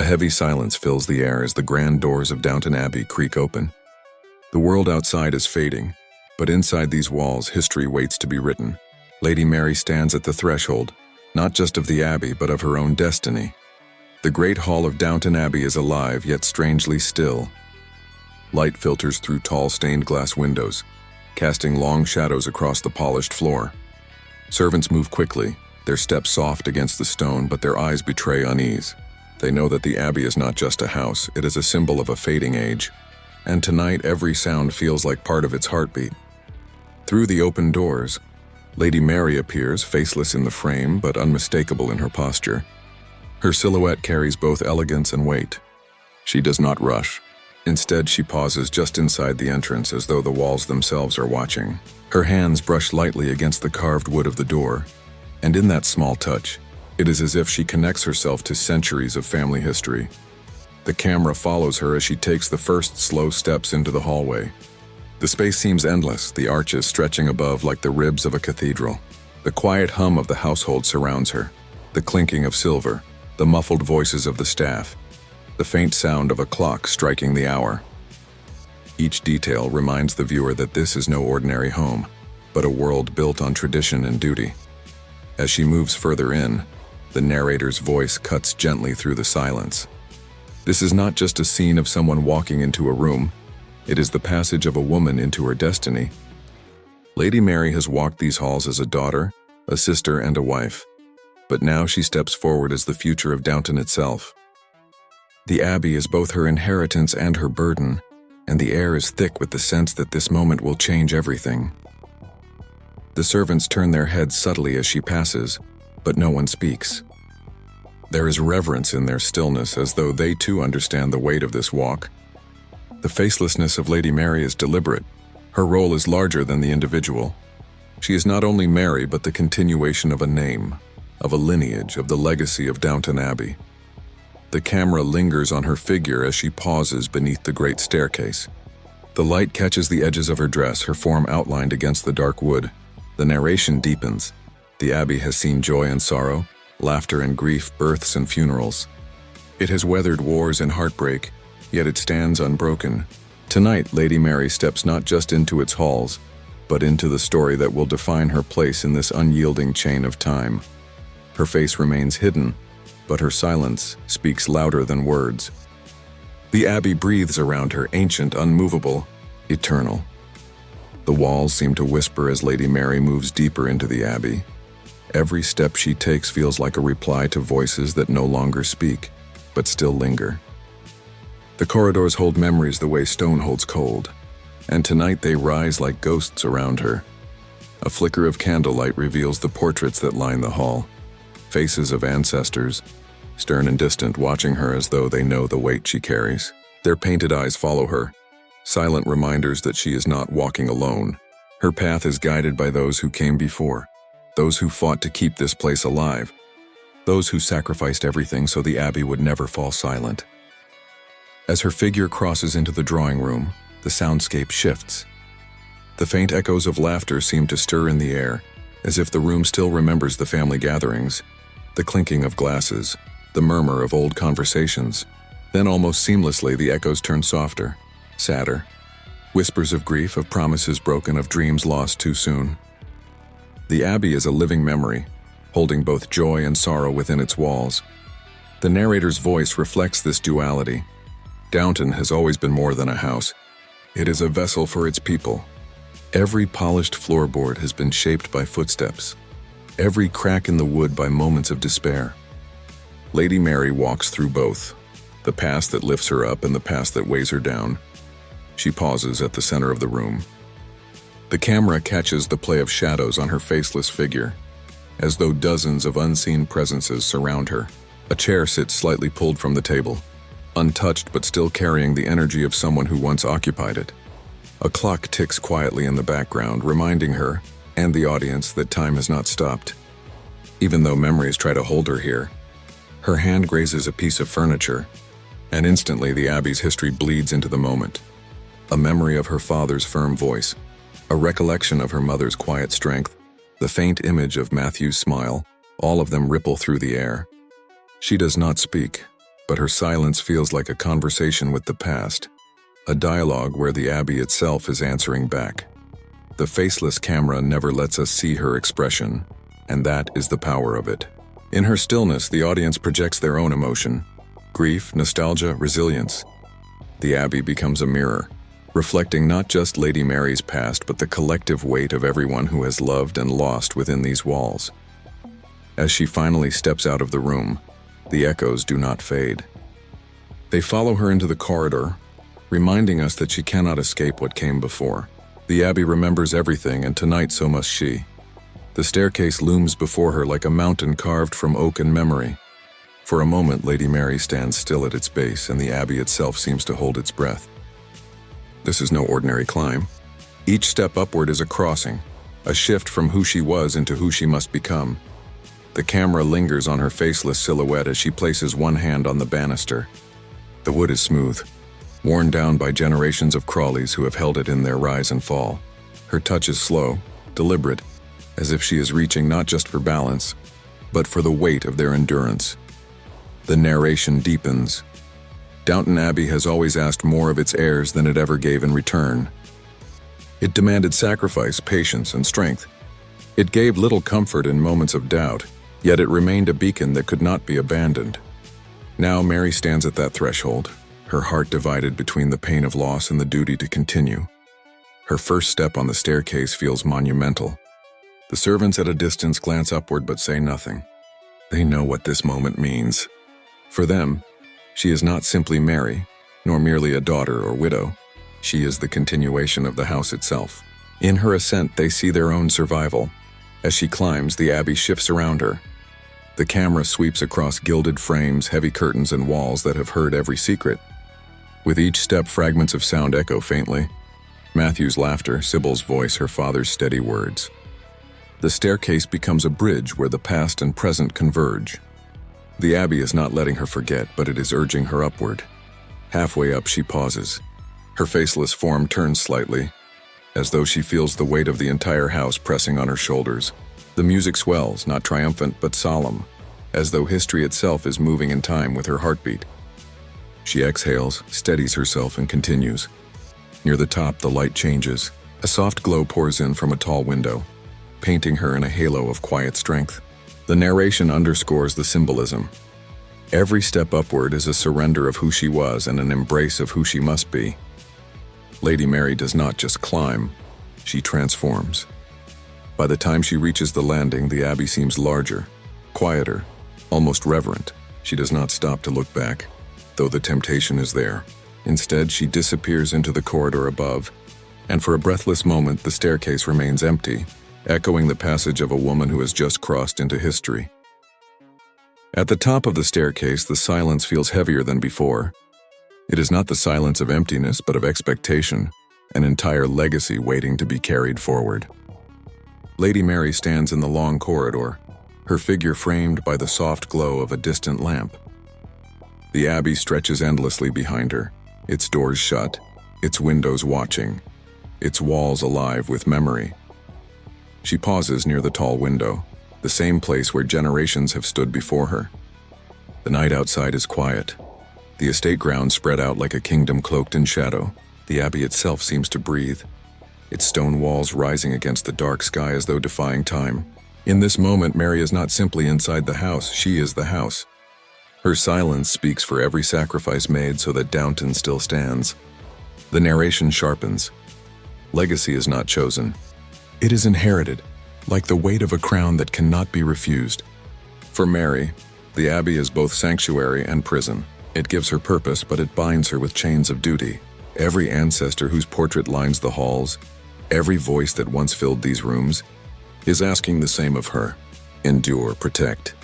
heavy silence fills the air as the grand doors of Downton Abbey creak open. The world outside is fading, but inside these walls, history waits to be written. Lady Mary stands at the threshold, not just of the Abbey, but of her own destiny. The great hall of Downton Abbey is alive, yet strangely still. Light filters through tall stained glass windows, casting long shadows across the polished floor. Servants move quickly, their steps soft against the stone, but their eyes betray unease. They know that the Abbey is not just a house, it is a symbol of a fading age. And tonight every sound feels like part of its heartbeat. Through the open doors, Lady Mary appears, faceless in the frame, but unmistakable in her posture. Her silhouette carries both elegance and weight. She does not rush. Instead, she pauses just inside the entrance as though the walls themselves are watching. Her hands brush lightly against the carved wood of the door, and in that small touch, it is as if she connects herself to centuries of family history. The camera follows her as she takes the first slow steps into the hallway. The space seems endless, the arches stretching above like the ribs of a cathedral. The quiet hum of the household surrounds her, the clinking of silver, the muffled voices of the staff, the faint sound of a clock striking the hour. Each detail reminds the viewer that this is no ordinary home, but a world built on tradition and duty. As she moves further in, the narrator's voice cuts gently through the silence. This is not just a scene of someone walking into a room, it is the passage of a woman into her destiny. Lady Mary has walked these halls as a daughter, a sister, and a wife, but now she steps forward as the future of Downton itself. The Abbey is both her inheritance and her burden, and the air is thick with the sense that this moment will change everything. The servants turn their heads subtly as she passes, but no one speaks. There is reverence in their stillness, as though they too understand the weight of this walk. The facelessness of Lady Mary is deliberate. Her role is larger than the individual. She is not only Mary, but the continuation of a name, of a lineage, of the legacy of Downton Abbey. The camera lingers on her figure as she pauses beneath the great staircase. The light catches the edges of her dress, her form outlined against the dark wood. The narration deepens. The Abbey has seen joy and sorrow, laughter and grief, births and funerals. It has weathered wars and heartbreak, yet it stands unbroken. Tonight, Lady Mary steps not just into its halls, but into the story that will define her place in this unyielding chain of time. Her face remains hidden, but her silence speaks louder than words. The Abbey breathes around her, ancient, unmovable, eternal. The walls seem to whisper as Lady Mary moves deeper into the Abbey. Every step she takes feels like a reply to voices that no longer speak, but still linger. The corridors hold memories the way stone holds cold, and tonight they rise like ghosts around her. A flicker of candlelight reveals the portraits that line the hall, faces of ancestors, stern and distant, watching her as though they know the weight she carries. Their painted eyes follow her, silent reminders that she is not walking alone. Her path is guided by those who came before, those who fought to keep this place alive, those who sacrificed everything so the Abbey would never fall silent. As her figure crosses into the drawing room, the soundscape shifts. The faint echoes of laughter seem to stir in the air, as if the room still remembers the family gatherings, the clinking of glasses, the murmur of old conversations. Then almost seamlessly the echoes turn softer, sadder. Whispers of grief, of promises broken, of dreams lost too soon. The Abbey is a living memory, holding both joy and sorrow within its walls. The narrator's voice reflects this duality. Downton has always been more than a house. It is a vessel for its people. Every polished floorboard has been shaped by footsteps, every crack in the wood by moments of despair. Lady Mary walks through both, the past that lifts her up and the past that weighs her down. She pauses at the center of the room. The camera catches the play of shadows on her faceless figure, as though dozens of unseen presences surround her. A chair sits slightly pulled from the table, untouched but still carrying the energy of someone who once occupied it. A clock ticks quietly in the background, reminding her and the audience that time has not stopped. Even though memories try to hold her here, her hand grazes a piece of furniture, and instantly the Abbey's history bleeds into the moment. A memory of her father's firm voice, a recollection of her mother's quiet strength, the faint image of Matthew's smile, all of them ripple through the air. She does not speak, but her silence feels like a conversation with the past, a dialogue where the Abbey itself is answering back. The faceless camera never lets us see her expression, and that is the power of it. In her stillness, the audience projects their own emotion: grief, nostalgia, resilience. The Abbey becomes a mirror, reflecting not just Lady Mary's past but the collective weight of everyone who has loved and lost within these walls. As she finally steps out of the room, the echoes do not fade. They follow her into the corridor, reminding us that she cannot escape what came before. The Abbey remembers everything, and tonight so must she. The staircase looms before her like a mountain carved from oak and memory. For a moment, Lady Mary stands still at its base, and the Abbey itself seems to hold its breath. This is no ordinary climb. Each step upward is a crossing, a shift from who she was into who she must become. The camera lingers on her faceless silhouette as she places one hand on the banister. The wood is smooth, worn down by generations of Crawleys who have held it in their rise and fall. Her touch is slow, deliberate, as if she is reaching not just for balance, but for the weight of their endurance. The narration deepens. Downton Abbey has always asked more of its heirs than it ever gave in return. It demanded sacrifice, patience, and strength. It gave little comfort in moments of doubt, yet it remained a beacon that could not be abandoned. Now Mary stands at that threshold, her heart divided between the pain of loss and the duty to continue. Her first step on the staircase feels monumental. The servants at a distance glance upward but say nothing. They know what this moment means. For them, she is not simply Mary, nor merely a daughter or widow. She is the continuation of the house itself. In her ascent, they see their own survival. As she climbs, the Abbey shifts around her. The camera sweeps across gilded frames, heavy curtains, and walls that have heard every secret. With each step, fragments of sound echo faintly. Matthew's laughter, Sybil's voice, her father's steady words. The staircase becomes a bridge where the past and present converge. The Abbey is not letting her forget, but it is urging her upward. Halfway up, she pauses. Her faceless form turns slightly, as though she feels the weight of the entire house pressing on her shoulders. The music swells, not triumphant but solemn, as though history itself is moving in time with her heartbeat. She exhales, steadies herself, and continues. Near the top, the light changes. A soft glow pours in from a tall window, painting her in a halo of quiet strength. The narration underscores the symbolism. Every step upward is a surrender of who she was and an embrace of who she must be. Lady Mary does not just climb, she transforms. By the time she reaches the landing, the Abbey seems larger, quieter, almost reverent. She does not stop to look back, though the temptation is there. Instead, she disappears into the corridor above, and for a breathless moment, the staircase remains empty, echoing the passage of a woman who has just crossed into history. At the top of the staircase, the silence feels heavier than before. It is not the silence of emptiness, but of expectation, an entire legacy waiting to be carried forward. Lady Mary stands in the long corridor, her figure framed by the soft glow of a distant lamp. The Abbey stretches endlessly behind her, its doors shut, its windows watching, its walls alive with memory. She pauses near the tall window, the same place where generations have stood before her. The night outside is quiet. The estate grounds spread out like a kingdom cloaked in shadow. The Abbey itself seems to breathe, its stone walls rising against the dark sky as though defying time. In this moment, Mary is not simply inside the house, she is the house. Her silence speaks for every sacrifice made so that Downton still stands. The narration sharpens. Legacy is not chosen. It is inherited, like the weight of a crown that cannot be refused. For Mary, the Abbey is both sanctuary and prison. It gives her purpose, but it binds her with chains of duty. Every ancestor whose portrait lines the halls, every voice that once filled these rooms, is asking the same of her. Endure, protect,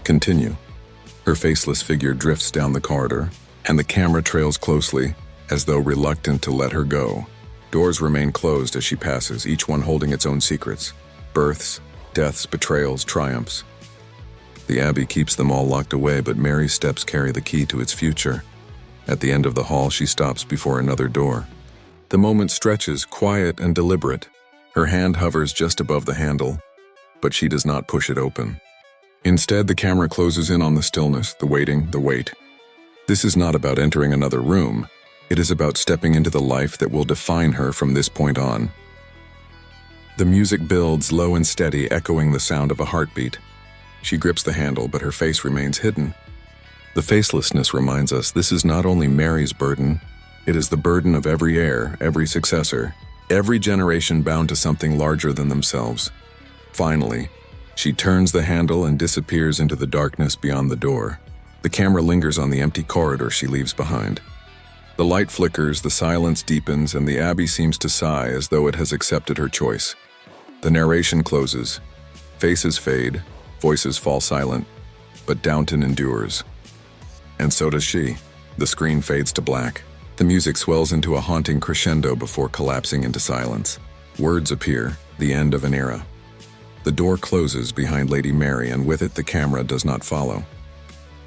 continue. Her faceless figure drifts down the corridor, and the camera trails closely, as though reluctant to let her go. Doors remain closed as she passes, each one holding its own secrets. Births, deaths, betrayals, triumphs. The Abbey keeps them all locked away, but Mary's steps carry the key to its future. At the end of the hall, she stops before another door. The moment stretches, quiet and deliberate. Her hand hovers just above the handle, but she does not push it open. Instead, the camera closes in on the stillness, the waiting, the wait. This is not about entering another room. It is about stepping into the life that will define her from this point on. The music builds low and steady, echoing the sound of a heartbeat. She grips the handle, but her face remains hidden. The facelessness reminds us this is not only Mary's burden, it is the burden of every heir, every successor, every generation bound to something larger than themselves. Finally, she turns the handle and disappears into the darkness beyond the door. The camera lingers on the empty corridor she leaves behind. The light flickers, the silence deepens, and the Abbey seems to sigh as though it has accepted her choice. The narration closes. Faces fade, voices fall silent, but Downton endures. And so does she. The screen fades to black. The music swells into a haunting crescendo before collapsing into silence. Words appear, the end of an era. The door closes behind Lady Mary, and with it the camera does not follow.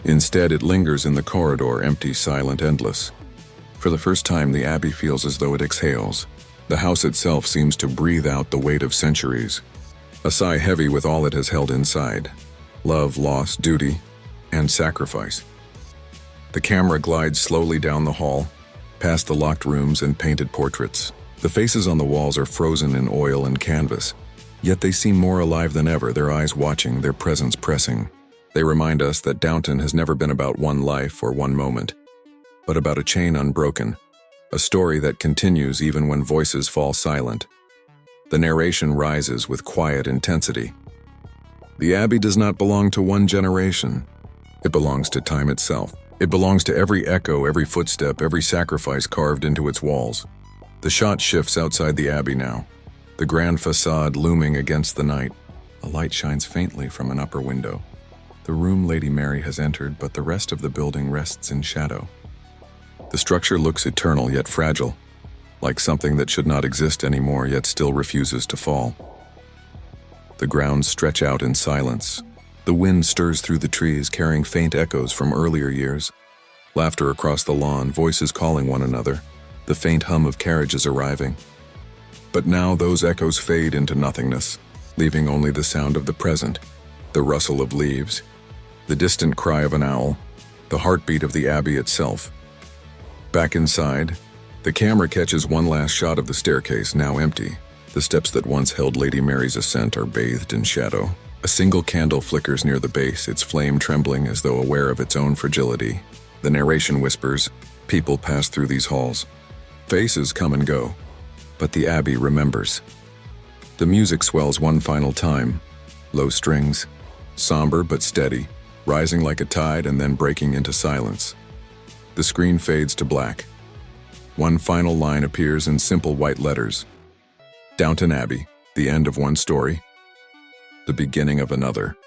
Instead, it lingers in the corridor, empty, silent, endless. For the first time, the Abbey feels as though it exhales. The house itself seems to breathe out the weight of centuries. A sigh heavy with all it has held inside. Love, loss, duty, and sacrifice. The camera glides slowly down the hall, past the locked rooms and painted portraits. The faces on the walls are frozen in oil and canvas, yet they seem more alive than ever, their eyes watching, their presence pressing. They remind us that Downton has never been about one life or one moment, but about a chain unbroken, a story that continues even when voices fall silent. The narration rises with quiet intensity. The Abbey does not belong to one generation. It belongs to time itself. It belongs to every echo, every footstep, every sacrifice carved into its walls. The shot shifts outside the Abbey now, the grand facade looming against the night. A light shines faintly from an upper window. The room Lady Mary has entered, but the rest of the building rests in shadow. The structure looks eternal yet fragile, like something that should not exist anymore yet still refuses to fall. The grounds stretch out in silence. The wind stirs through the trees, carrying faint echoes from earlier years. Laughter across the lawn, voices calling one another, the faint hum of carriages arriving. But now those echoes fade into nothingness, leaving only the sound of the present, the rustle of leaves, the distant cry of an owl, the heartbeat of the Abbey itself. Back inside, the camera catches one last shot of the staircase, now empty. The steps that once held Lady Mary's ascent are bathed in shadow. A single candle flickers near the base, its flame trembling as though aware of its own fragility. The narration whispers, people pass through these halls. Faces come and go, but the Abbey remembers. The music swells one final time, low strings, somber but steady, rising like a tide and then breaking into silence. The screen fades to black. One final line appears in simple white letters. Downton Abbey, the end of one story, the beginning of another.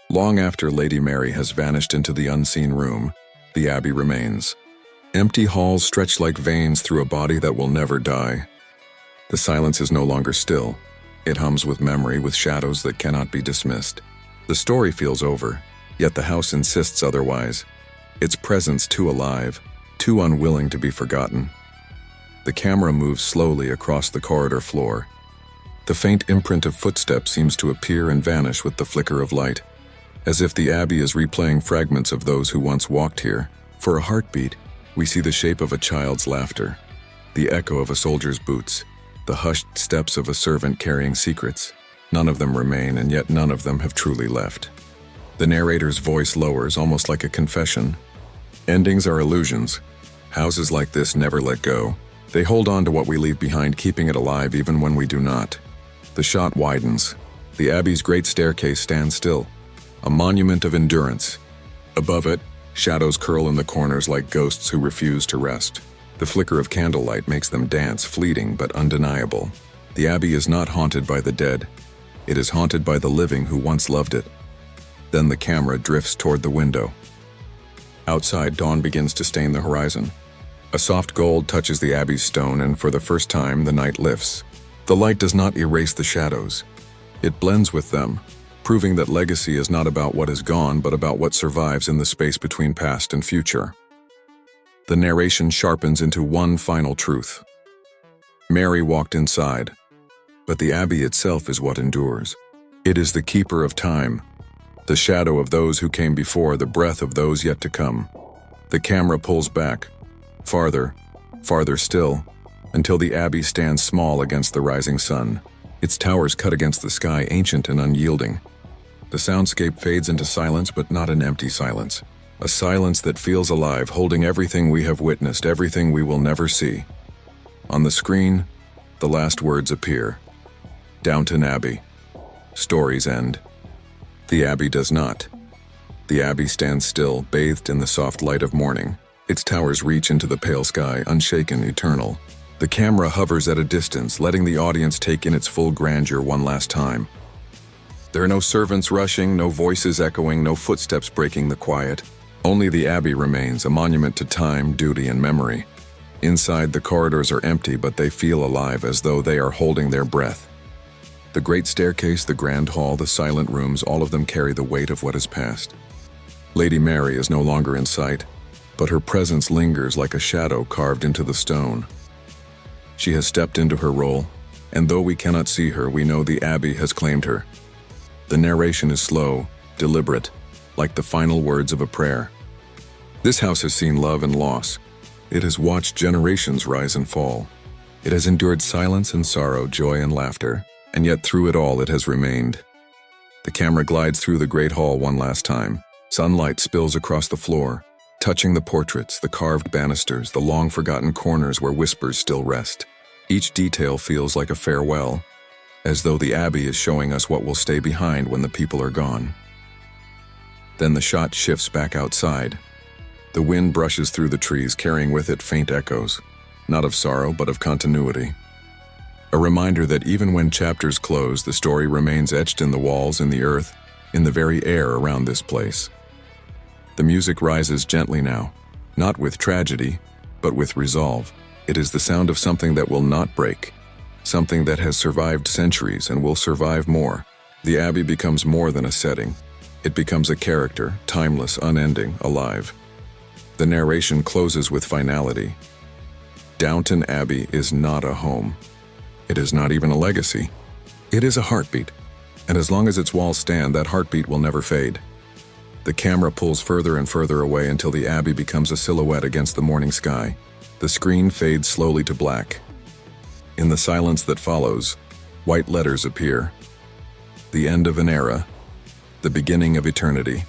Long after Lady Mary has vanished into the unseen room, the Abbey remains. Empty halls stretch like veins through a body that will never die. The silence is no longer still. It hums with memory, with shadows that cannot be dismissed. The story feels over, yet the house insists otherwise. Its presence too alive, too unwilling to be forgotten. The camera moves slowly across the corridor floor. The faint imprint of footsteps seems to appear and vanish with the flicker of light, as if the Abbey is replaying fragments of those who once walked here. For a heartbeat, we see the shape of a child's laughter, the echo of a soldier's boots, the hushed steps of a servant carrying secrets. None of them remain, and yet none of them have truly left. The narrator's voice lowers, almost like a confession. Endings are illusions. Houses like this never let go. They hold on to what we leave behind, keeping it alive even when we do not. The shot widens. The Abbey's great staircase stands still, a monument of endurance. Above it, shadows curl in the corners like ghosts who refuse to rest. The flicker of candlelight makes them dance, fleeting but undeniable. The Abbey is not haunted by the dead. It is haunted by the living who once loved it. Then the camera drifts toward the window. Outside, dawn begins to stain the horizon. A soft gold touches the Abbey's stone, and for the first time, the night lifts. The light does not erase the shadows. It blends with them, proving that legacy is not about what is gone, but about what survives in the space between past and future. The narration sharpens into one final truth. Mary walked inside, but the Abbey itself is what endures. It is the keeper of time, the shadow of those who came before, the breath of those yet to come. The camera pulls back, farther, farther still, until the abbey stands small against the rising sun. Its towers cut against the sky, ancient and unyielding. The soundscape fades into silence, but not an empty silence. A silence that feels alive, holding everything we have witnessed, everything we will never see. On the screen, the last words appear. Downton Abbey. Stories end. The abbey does not. The abbey stands still, bathed in the soft light of morning. Its towers reach into the pale sky, unshaken, eternal. The camera hovers at a distance, letting the audience take in its full grandeur one last time. There are no servants rushing, no voices echoing, no footsteps breaking the quiet. Only the abbey remains, a monument to time, duty, and memory. Inside, the corridors are empty, but they feel alive, as though they are holding their breath. The great staircase, the grand hall, the silent rooms, all of them carry the weight of what has passed. Lady Mary is no longer in sight, but her presence lingers like a shadow carved into the stone. She has stepped into her role, and though we cannot see her, we know the abbey has claimed her. The narration is slow, deliberate, like the final words of a prayer. This house has seen love and loss. It has watched generations rise and fall. It has endured silence and sorrow, joy and laughter, and yet through it all it has remained. The camera glides through the great hall one last time. Sunlight spills across the floor, touching the portraits, the carved banisters, the long-forgotten corners where whispers still rest. Each detail feels like a farewell, as though the abbey is showing us what will stay behind when the people are gone. Then the shot shifts back outside. The wind brushes through the trees, carrying with it faint echoes, not of sorrow, but of continuity. A reminder that even when chapters close, the story remains etched in the walls, in the earth, in the very air around this place. The music rises gently now, not with tragedy, but with resolve. It is the sound of something that will not break, something that has survived centuries and will survive more. The abbey becomes more than a setting. It becomes a character, timeless, unending, alive. The narration closes with finality. Downton Abbey is not a home. It is not even a legacy. It is a heartbeat, and as long as its walls stand, that heartbeat will never fade. The camera pulls further and further away until the abbey becomes a silhouette against the morning sky. The screen fades slowly to black. In the silence that follows, white letters appear. The end of an era, the beginning of eternity.